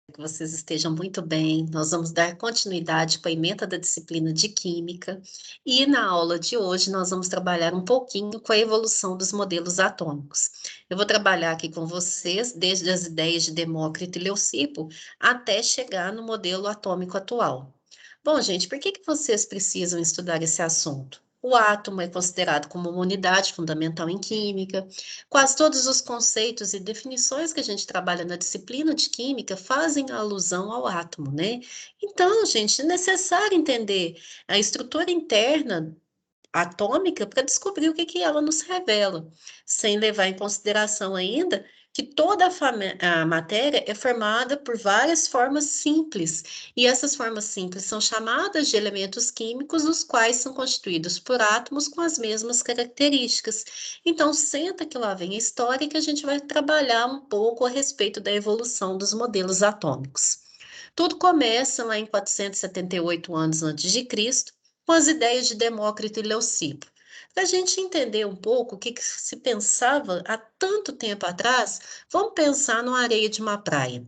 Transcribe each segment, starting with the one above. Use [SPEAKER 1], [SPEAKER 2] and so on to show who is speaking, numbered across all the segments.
[SPEAKER 1] que vocês estejam muito bem. Nós vamos dar continuidade com a ementa da disciplina de Química e na aula de hoje nós vamos trabalhar um pouquinho com a evolução dos modelos atômicos. Eu vou trabalhar aqui com vocês desde as ideias de Demócrito e Leucipo até chegar no modelo atômico atual. Bom, gente, por que vocês precisam estudar esse assunto? O átomo é considerado como uma unidade fundamental em química. Quase todos os conceitos e definições que a gente trabalha na disciplina de química fazem alusão ao átomo, né? Então, gente, é necessário entender a estrutura interna atômica para descobrir o que ela nos revela, sem levar em consideração ainda que toda a matéria é formada por várias formas simples, e essas formas simples são chamadas de elementos químicos, os quais são constituídos por átomos com as mesmas características. Então, senta que lá vem a história que a gente vai trabalhar um pouco a respeito da evolução dos modelos atômicos. Tudo começa lá em 478 anos antes de Cristo, com as ideias de Demócrito e Leucipo. Para a gente entender um pouco o que se pensava há tanto tempo atrás, vamos pensar numa areia de uma praia.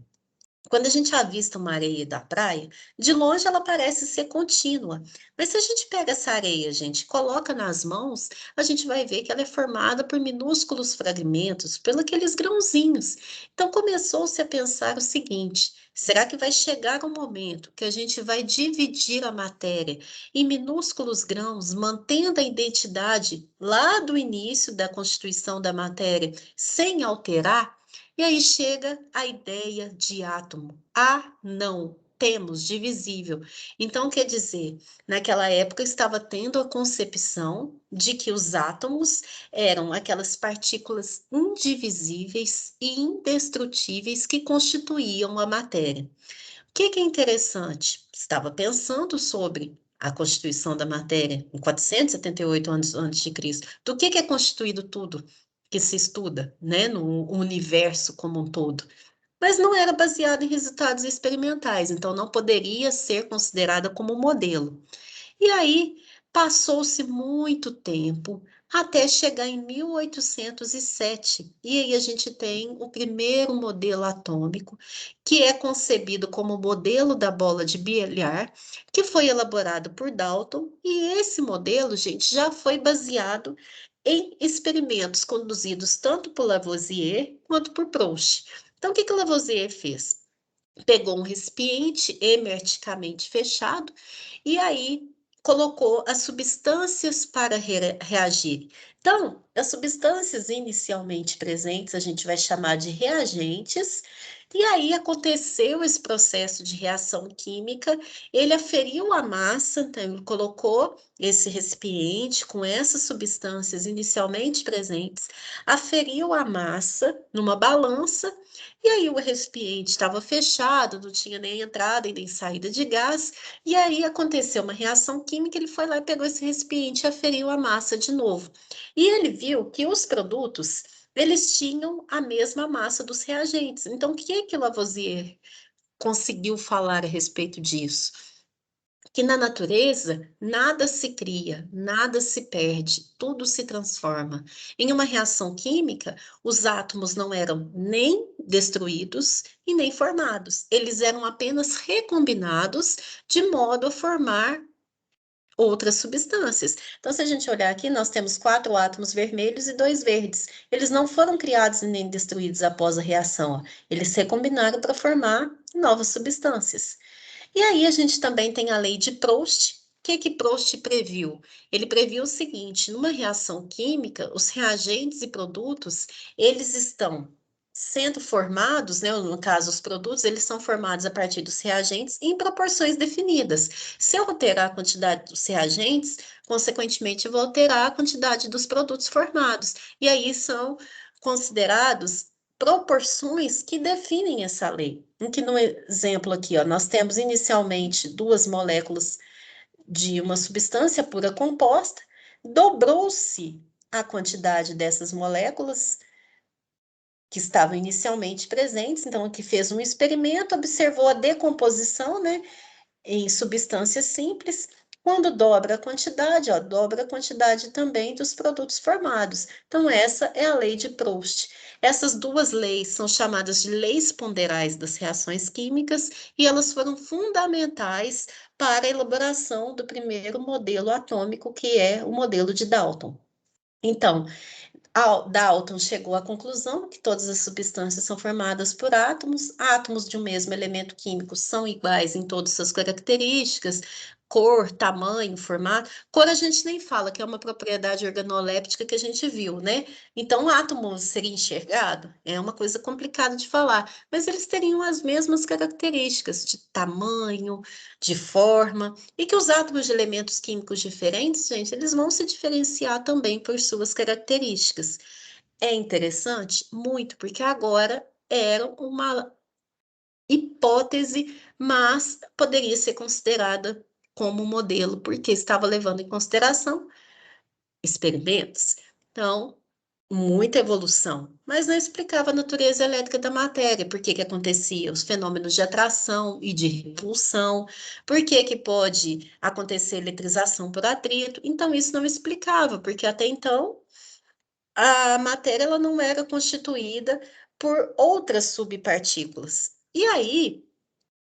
[SPEAKER 1] Quando a gente avista uma areia da praia, de longe ela parece ser contínua. Mas se a gente pega essa areia, gente, e coloca nas mãos, a gente vai ver que ela é formada por minúsculos fragmentos, pelos aqueles grãozinhos. Então começou-se a pensar o seguinte: será que vai chegar um momento que a gente vai dividir a matéria em minúsculos grãos, mantendo a identidade lá do início da constituição da matéria, sem alterar? E aí chega a ideia de átomo. Ah, não, temos divisível. Então, quer dizer, naquela época estava tendo a concepção de que os átomos eram aquelas partículas indivisíveis e indestrutíveis que constituíam a matéria. O que é interessante? Estava pensando sobre a constituição da matéria em 478 anos antes de Cristo. Do que é constituído tudo que se estuda, né, no universo como um todo? Mas não era baseado em resultados experimentais, então não poderia ser considerada como modelo. E aí passou-se muito tempo até chegar em 1807. E aí a gente tem o primeiro modelo atômico, que é concebido como o modelo da bola de bilhar, que foi elaborado por Dalton. E esse modelo, gente, já foi baseado em experimentos conduzidos tanto por Lavoisier quanto por Proust. Então, o que Lavoisier fez? Pegou um recipiente hermeticamente fechado e aí colocou as substâncias para reagir. Então, as substâncias inicialmente presentes a gente vai chamar de reagentes, e aí aconteceu esse processo de reação química, ele aferiu a massa, então ele colocou esse recipiente com essas substâncias inicialmente presentes, aferiu a massa numa balança, e aí o recipiente estava fechado, não tinha nem entrada e nem saída de gás, e aí aconteceu uma reação química, ele foi lá e pegou esse recipiente e aferiu a massa de novo. E ele viu que os produtos, eles tinham a mesma massa dos reagentes. Então, o que Lavoisier conseguiu falar a respeito disso? Que na natureza nada se cria, nada se perde, tudo se transforma. Em uma reação química, os átomos não eram nem destruídos e nem formados, eles eram apenas recombinados de modo a formar outras substâncias. Então, se a gente olhar aqui, nós temos 4 átomos vermelhos e 2 verdes. Eles não foram criados nem destruídos após a reação, ó. Eles recombinaram para formar novas substâncias. E aí a gente também tem a lei de Proust. O que Proust previu? Ele previu o seguinte: numa reação química, os reagentes e produtos, eles estão sendo formados, né, no caso, os produtos, eles são formados a partir dos reagentes em proporções definidas. Se eu alterar a quantidade dos reagentes, consequentemente, eu vou alterar a quantidade dos produtos formados. E aí são considerados proporções que definem essa lei. Em que no exemplo aqui, ó, nós temos inicialmente 2 moléculas de uma substância pura composta, dobrou-se a quantidade dessas moléculas que estavam inicialmente presentes, então aqui fez um experimento, observou a decomposição, né, em substâncias simples. Quando dobra a quantidade, ó, dobra a quantidade também dos produtos formados. Então, essa é a lei de Proust. Essas duas leis são chamadas de leis ponderais das reações químicas e elas foram fundamentais para a elaboração do primeiro modelo atômico, que é o modelo de Dalton. Então, Dalton chegou à conclusão que todas as substâncias são formadas por átomos, átomos de um mesmo elemento químico são iguais em todas as suas características, cor, tamanho, formato. Cor a gente nem fala, que é uma propriedade organoléptica que a gente viu, né? Então, o átomo seria enxergado? É uma coisa complicada de falar, mas eles teriam as mesmas características de tamanho, de forma, e que os átomos de elementos químicos diferentes, gente, eles vão se diferenciar também por suas características. É interessante? Muito, porque agora era uma hipótese, mas poderia ser considerada como modelo, porque estava levando em consideração experimentos. Então, muita evolução, mas não explicava a natureza elétrica da matéria, por que que acontecia os fenômenos de atração e de repulsão, por que que pode acontecer eletrização por atrito. Então, isso não explicava, porque até então a matéria ela não era constituída por outras subpartículas. E aí,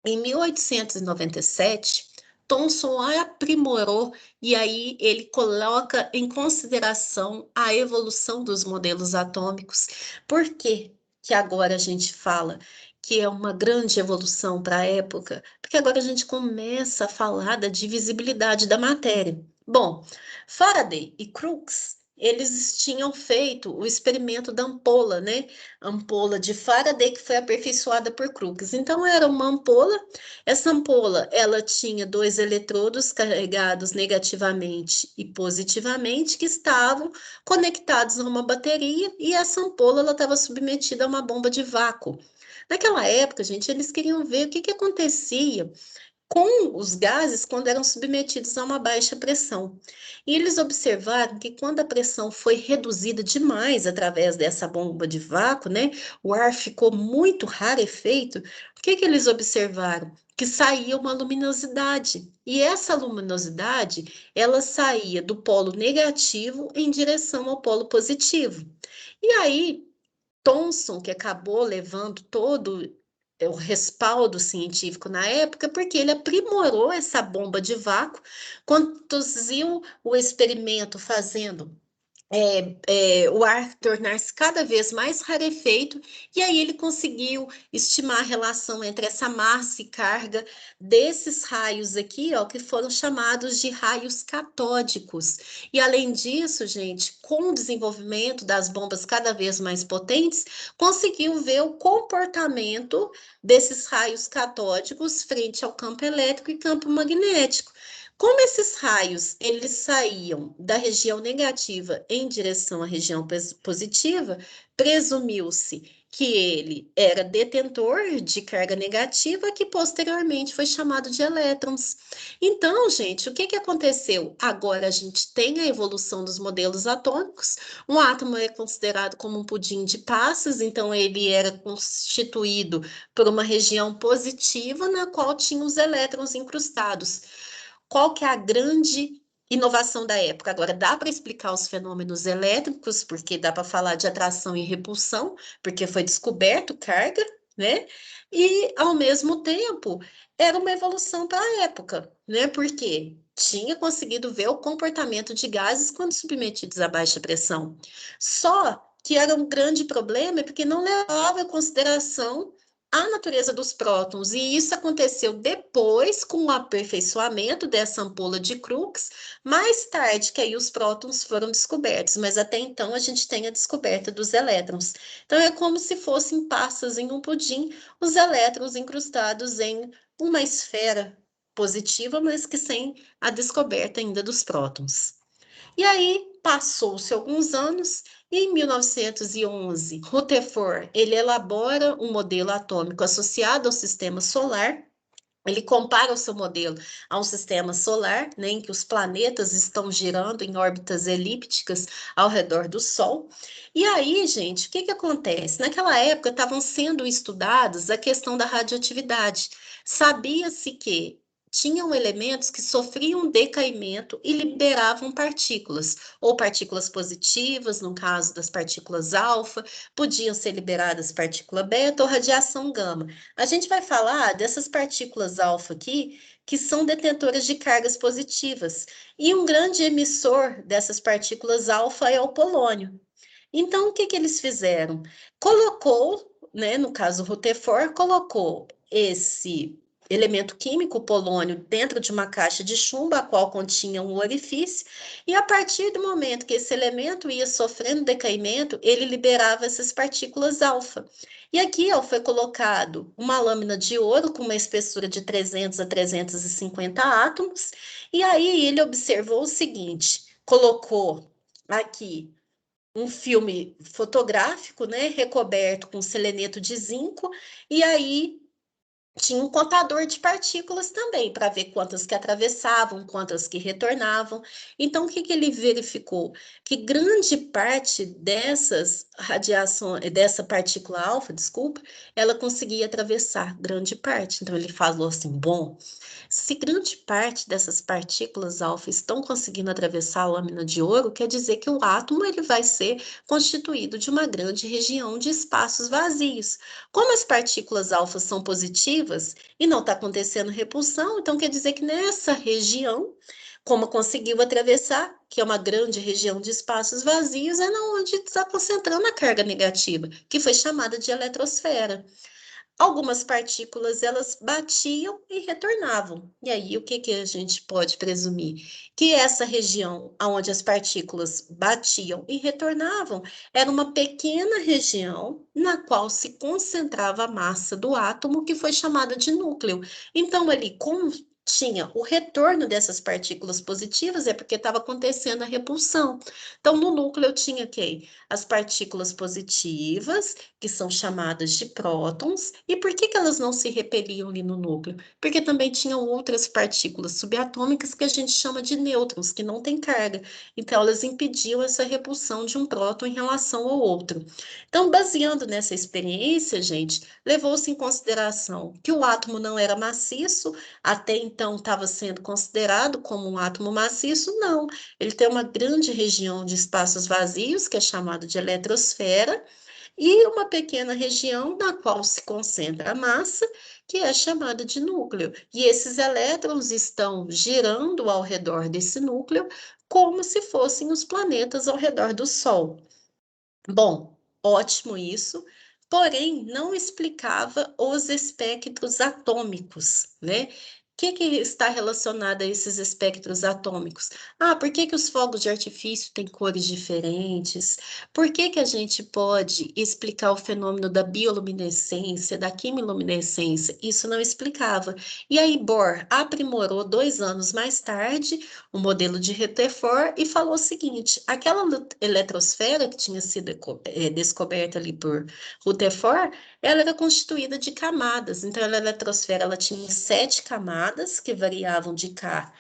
[SPEAKER 1] em 1897, Thomson aprimorou e aí ele coloca em consideração a evolução dos modelos atômicos. Por que que agora a gente fala que é uma grande evolução para a época? Porque agora a gente começa a falar da divisibilidade da matéria. Bom, Faraday e Crookes, eles tinham feito o experimento da ampola, né? Ampola de Faraday que foi aperfeiçoada por Crookes. Então era uma ampola. Essa ampola, ela tinha dois eletrodos carregados negativamente e positivamente que estavam conectados numa bateria e essa ampola ela estava submetida a uma bomba de vácuo. Naquela época, gente, eles queriam ver o que que acontecia com os gases quando eram submetidos a uma baixa pressão. E eles observaram que quando a pressão foi reduzida demais através dessa bomba de vácuo, né, o ar ficou muito rarefeito. O que que eles observaram? Que saía uma luminosidade. E essa luminosidade, ela saía do polo negativo em direção ao polo positivo. E aí, Thomson, que acabou levando todo o respaldo científico na época, porque ele aprimorou essa bomba de vácuo, conduziu o experimento fazendo o ar tornar-se cada vez mais rarefeito, e aí ele conseguiu estimar a relação entre essa massa e carga desses raios aqui, ó, que foram chamados de raios catódicos. E além disso, gente, com o desenvolvimento das bombas cada vez mais potentes, conseguiu ver o comportamento desses raios catódicos frente ao campo elétrico e campo magnético. Como esses raios eles saíam da região negativa em direção à região positiva, presumiu-se que ele era detentor de carga negativa, que posteriormente foi chamado de elétrons. Então, gente, o que que aconteceu? Agora a gente tem a evolução dos modelos atômicos. Um átomo é considerado como um pudim de passas, então ele era constituído por uma região positiva na qual tinha os elétrons incrustados. Qual que é a grande inovação da época? Agora, dá para explicar os fenômenos elétricos, porque dá para falar de atração e repulsão, porque foi descoberto carga, né? E, ao mesmo tempo, era uma evolução para a época, né? Porque tinha conseguido ver o comportamento de gases quando submetidos a baixa pressão. Só que era um grande problema, porque não levava em consideração a natureza dos prótons, e isso aconteceu depois com o aperfeiçoamento dessa ampola de Crookes, mais tarde que aí os prótons foram descobertos, mas até então a gente tem a descoberta dos elétrons. Então é como se fossem passas em um pudim, os elétrons incrustados em uma esfera positiva, mas que sem a descoberta ainda dos prótons. E aí, passou-se alguns anos, e em 1911, Rutherford, ele elabora um modelo atômico associado ao sistema solar. Ele compara o seu modelo a um sistema solar, né, em que os planetas estão girando em órbitas elípticas ao redor do Sol. E aí, gente, o que que acontece? Naquela época estavam sendo estudados a questão da radioatividade. Sabia-se que tinham elementos que sofriam decaimento e liberavam partículas, ou partículas positivas, no caso das partículas alfa, podiam ser liberadas partícula beta ou radiação gama. A gente vai falar dessas partículas alfa aqui, que são detentoras de cargas positivas, e um grande emissor dessas partículas alfa é o polônio. Então, o que que eles fizeram? Colocou, né, no caso o Rutherford, colocou esse elemento químico, o polônio, dentro de uma caixa de chumbo, a qual continha um orifício, e a partir do momento que esse elemento ia sofrendo decaimento, ele liberava essas partículas alfa. E aqui, ó, foi colocado uma lâmina de ouro com uma espessura de 300 a 350 átomos, e aí ele observou o seguinte, colocou aqui um filme fotográfico, né, recoberto com seleneto de zinco, e aí tinha um contador de partículas também, para ver quantas que atravessavam, quantas que retornavam. Então, o que que ele verificou? Que grande parte dessas radiações, dessa partícula alfa, desculpa, ela conseguia atravessar grande parte. Então, ele falou assim: bom, se grande parte dessas partículas alfa estão conseguindo atravessar a lâmina de ouro, quer dizer que o átomo ele vai ser constituído de uma grande região de espaços vazios. Como as partículas alfa são positivas e não está acontecendo repulsão, então quer dizer que nessa região, como conseguiu atravessar, que é uma grande região de espaços vazios, é onde está concentrando a carga negativa, que foi chamada de eletrosfera. Algumas partículas elas batiam e retornavam. E aí o que que a gente pode presumir? Que essa região onde as partículas batiam e retornavam era uma pequena região na qual se concentrava a massa do átomo, que foi chamada de núcleo. Então ali como tinha o retorno dessas partículas positivas, é porque estava acontecendo a repulsão. Então no núcleo tinha quem? As partículas positivas, que são chamadas de prótons. E por que que elas não se repeliam ali no núcleo? Porque também tinham outras partículas subatômicas que a gente chama de nêutrons, que não têm carga. Então, elas impediam essa repulsão de um próton em relação ao outro. Então, baseando nessa experiência, gente, levou-se em consideração que o átomo não era maciço, até então estava sendo considerado como um átomo maciço, não. Ele tem uma grande região de espaços vazios, que é chamado de eletrosfera, e uma pequena região na qual se concentra a massa, que é chamada de núcleo. E esses elétrons estão girando ao redor desse núcleo, como se fossem os planetas ao redor do Sol. Bom, ótimo isso, porém não explicava os espectros atômicos, né? O que que está relacionado a esses espectros atômicos? Ah, por que que os fogos de artifício têm cores diferentes? Por que que a gente pode explicar o fenômeno da bioluminescência, da quimiluminescência? Isso não explicava. E aí Bohr aprimorou 2 anos mais tarde o modelo de Rutherford e falou o seguinte: aquela eletrosfera que tinha sido descoberta ali por Rutherford, ela era constituída de camadas. Então, a eletrosfera ela tinha 7 camadas que variavam de K,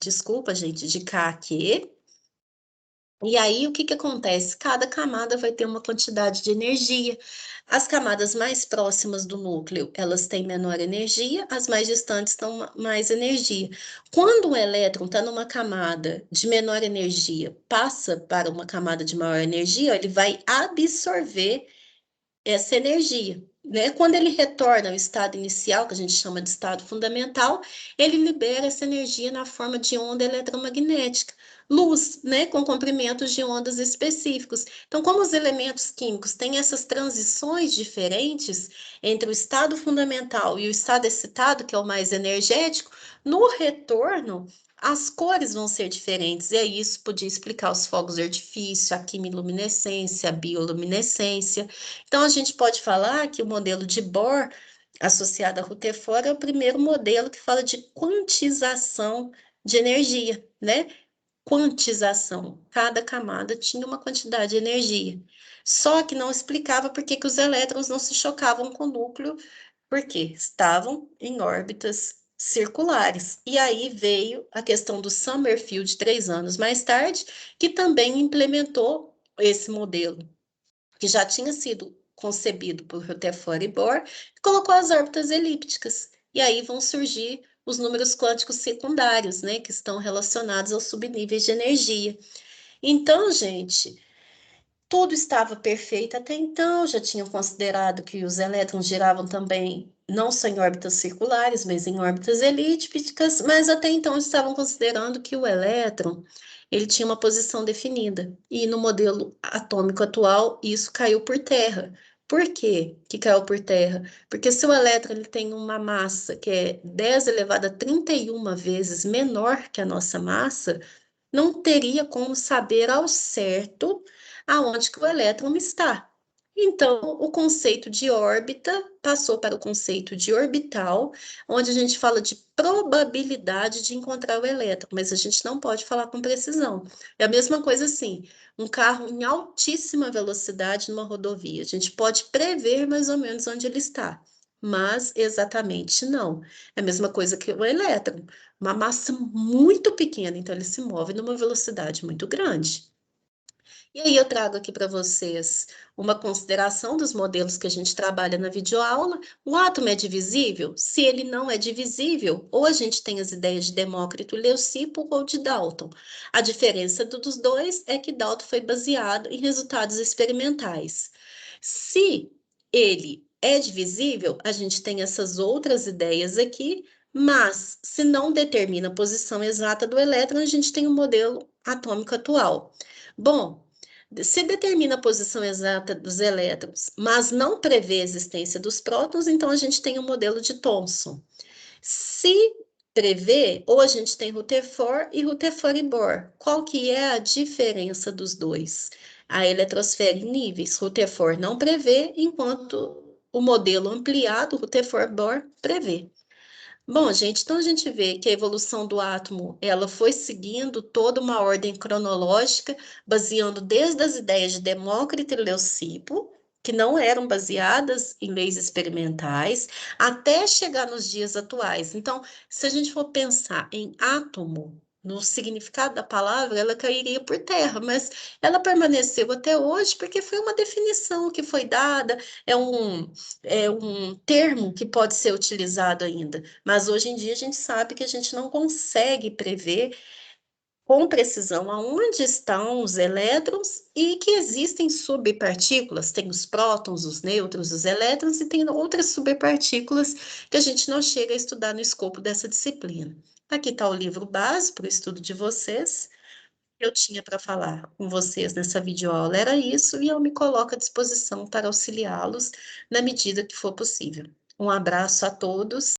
[SPEAKER 1] desculpa, gente, de K a Q. E aí, o que que acontece? Cada camada vai ter uma quantidade de energia. As camadas mais próximas do núcleo, elas têm menor energia, as mais distantes têm mais energia. Quando o elétron está numa camada de menor energia, passa para uma camada de maior energia, ele vai absorver essa energia, né? Quando ele retorna ao estado inicial, que a gente chama de estado fundamental, ele libera essa energia na forma de onda eletromagnética, luz, né? Com comprimentos de ondas específicos. Então, como os elementos químicos têm essas transições diferentes entre o estado fundamental e o estado excitado, que é o mais energético, no retorno as cores vão ser diferentes, e aí isso podia explicar os fogos de artifício, a quimiluminescência, a bioluminescência. Então, a gente pode falar que o modelo de Bohr, associado a Rutherford, é o primeiro modelo que fala de quantização de energia, né? Quantização. Cada camada tinha uma quantidade de energia. Só que não explicava por que que os elétrons não se chocavam com o núcleo, porque estavam em órbitas circulares. E aí veio a questão do Summerfield, 3 anos mais tarde, que também implementou esse modelo que já tinha sido concebido por Rutherford e Bohr, e colocou as órbitas elípticas. E aí vão surgir os números quânticos secundários, né, que estão relacionados aos subníveis de energia. Então, gente, tudo estava perfeito até então, já tinham considerado que os elétrons giravam também, não só em órbitas circulares, mas em órbitas elípticas, mas até então estavam considerando que o elétron, ele tinha uma posição definida. E no modelo atômico atual, isso caiu por terra. Por quê que caiu por terra? Porque se o elétron ele tem uma massa que é 10 elevado a 31 vezes menor que a nossa massa, não teria como saber ao certo aonde que o elétron está. Então, o conceito de órbita passou para o conceito de orbital, onde a gente fala de probabilidade de encontrar o elétron, mas a gente não pode falar com precisão. É a mesma coisa assim, um carro em altíssima velocidade numa rodovia. A gente pode prever mais ou menos onde ele está, mas exatamente não. É a mesma coisa que o elétron, uma massa muito pequena, então ele se move numa velocidade muito grande. E aí eu trago aqui para vocês uma consideração dos modelos que a gente trabalha na videoaula. O átomo é divisível? Se ele não é divisível, ou a gente tem as ideias de Demócrito e Leucipo ou de Dalton. A diferença dos dois é que Dalton foi baseado em resultados experimentais. Se ele é divisível, a gente tem essas outras ideias aqui, mas se não determina a posição exata do elétron, a gente tem o modelo atômico atual. Bom, se determina a posição exata dos elétrons, mas não prevê a existência dos prótons, então a gente tem o modelo de Thomson. Se prevê, ou a gente tem Rutherford e Rutherford e Bohr. Qual que é a diferença dos dois? A eletrosfera em níveis. Rutherford não prevê, enquanto o modelo ampliado, Rutherford e Bohr, prevê. Bom, gente, então a gente vê que a evolução do átomo, ela foi seguindo toda uma ordem cronológica, baseando desde as ideias de Demócrito e Leucipo, que não eram baseadas em leis experimentais, até chegar nos dias atuais. Então, se a gente for pensar em átomo, no significado da palavra, ela cairia por terra, mas ela permaneceu até hoje porque foi uma definição que foi dada, é um, é um termo que pode ser utilizado ainda. Mas hoje em dia a gente sabe que a gente não consegue prever com precisão aonde estão os elétrons e que existem subpartículas, tem os prótons, os nêutrons, os elétrons e tem outras subpartículas que a gente não chega a estudar no escopo dessa disciplina. Aqui está o livro base para o estudo de vocês. Eu tinha para falar com vocês nessa videoaula era isso, e eu me coloco à disposição para auxiliá-los na medida que for possível. Um abraço a todos.